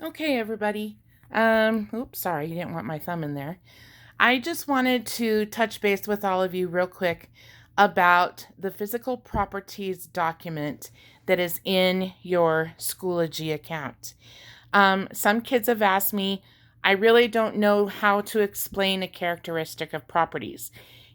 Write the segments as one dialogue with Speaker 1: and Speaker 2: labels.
Speaker 1: Okay, everybody. Oops, sorry, you didn't want my thumb in there. I just wanted to touch base with all of you real quick about the physical properties document that is in your Schoology account. Some kids have asked me, I really don't know how to explain a characteristic of properties.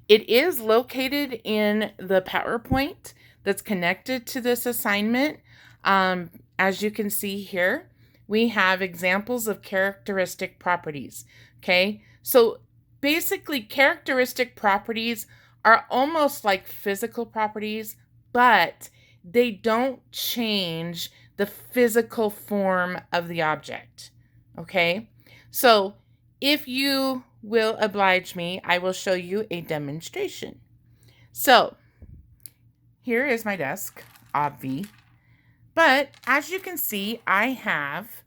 Speaker 1: It is located in the PowerPoint that's connected to this assignment. As you can see here, we have examples of characteristic properties. Okay, so basically, characteristic properties are almost like physical properties, but they don't change the physical form of the object. Okay, so if you will oblige me, I will show you a demonstration. So here is my desk, obvi. But as you can see, I have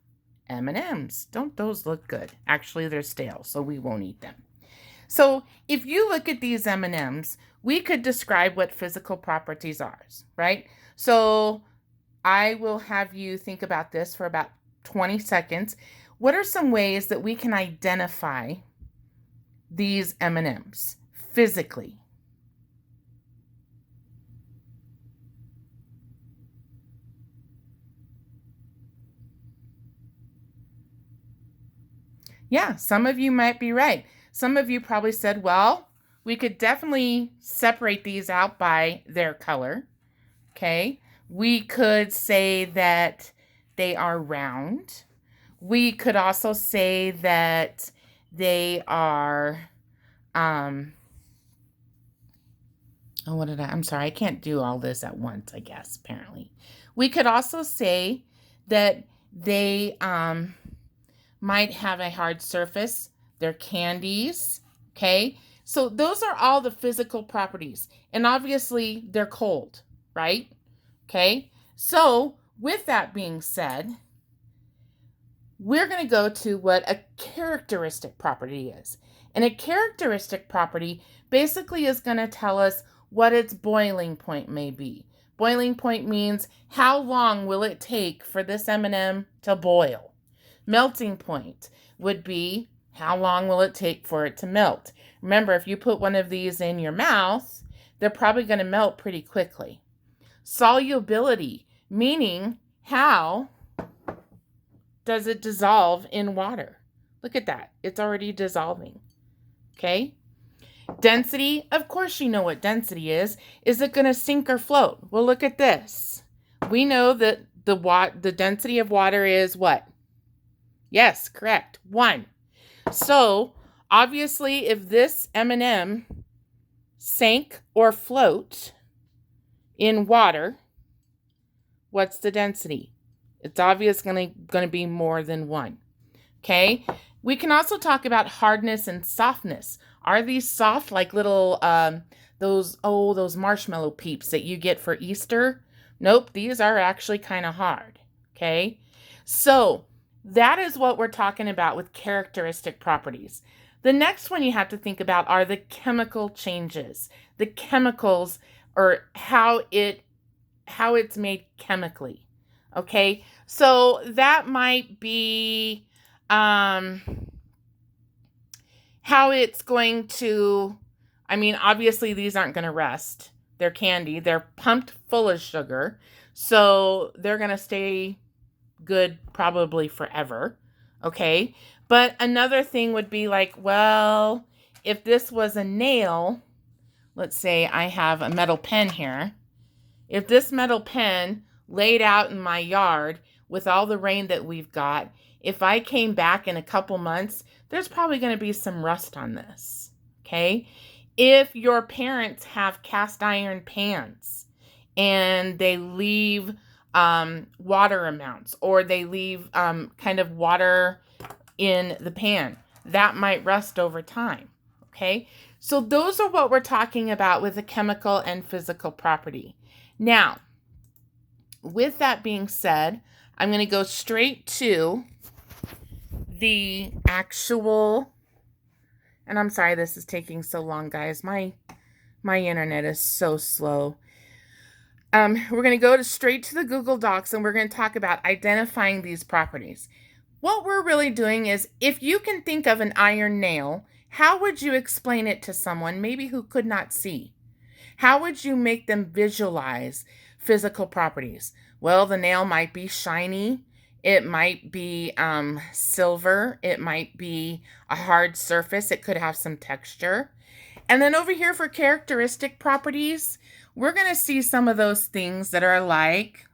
Speaker 1: M&Ms. Don't those look good? Actually, they're stale, so we won't eat them. So if you look at these M&Ms, we could describe what physical properties are, right? So I will have you think about this for about 20 seconds. What are some ways that we can identify these M&Ms physically? Yeah, some of you might be right. Some of you probably said, well, we could definitely separate these out by their color. Okay. We could say that they are round. We could also say that they are, I'm sorry, I can't do all this at once, I guess, apparently. We could also say that they, might have a hard surface. They're candies, okay? So those are all the physical properties. And obviously, they're cold, right? Okay? So with that being said, we're going to go to what a characteristic property is. And a characteristic property basically is going to tell us what its boiling point may be. Boiling point means how long will it take for this M&M to boil. Melting point would be how long will it take for it to melt. Remember, if you put one of these in your mouth, they're probably going to melt pretty quickly. Solubility, meaning how does it dissolve in water? Look at that. It's already dissolving. Okay? Density, of course you know what density is. Is it going to sink or float? Well, look at this. We know that the density of water is what? Yes, correct. 1. So, obviously, if this M&M sank or float in water, what's the density? It's obvious going to be more than 1. Okay? We can also talk about hardness and softness. Are these soft like little those marshmallow peeps that you get for Easter? Nope, these are actually kind of hard. Okay? So, that is what we're talking about with characteristic properties. The next one you have to think about are the chemical changes. The chemicals, or how it's made chemically. Okay? So that might be how it's going to, obviously these aren't going to rest. They're candy. They're pumped full of sugar. So they're going to stay good probably forever. Okay. But another thing would be like, well, if this was a nail, let's say I have a metal pen here. If this metal pen laid out in my yard with all the rain that we've got, if I came back in a couple months, there's probably going to be some rust on this. Okay. If your parents have cast iron pans and they leave water amounts, or they leave kind of water in the pan, that might rust over time. Okay, so those are what we're talking about with a chemical and physical property. Now, with that being said, I'm going to go straight to the actual, and I'm sorry this is taking so long, guys. My internet is so slow. We're going to go straight to the Google Docs, and we're going to talk about identifying these properties. What we're really doing is, if you can think of an iron nail, how would you explain it to someone maybe who could not see? How would you make them visualize physical properties? Well, the nail might be shiny. It might be silver. It might be a hard surface. It could have some texture. And then over here for characteristic properties, we're going to see some of those things that are like,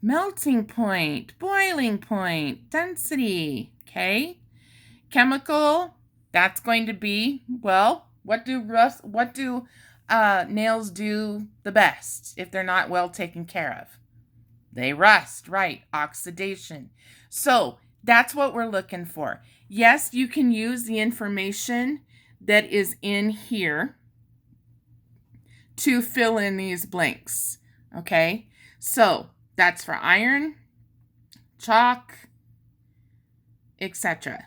Speaker 1: melting point, boiling point, density, okay? Chemical, that's going to be, well, what do nails do the best if they're not well taken care of? They rust, right? Oxidation. So that's what we're looking for. Yes, you can use the information that is in here to fill in these blanks, okay? So that's for iron, chalk, etc.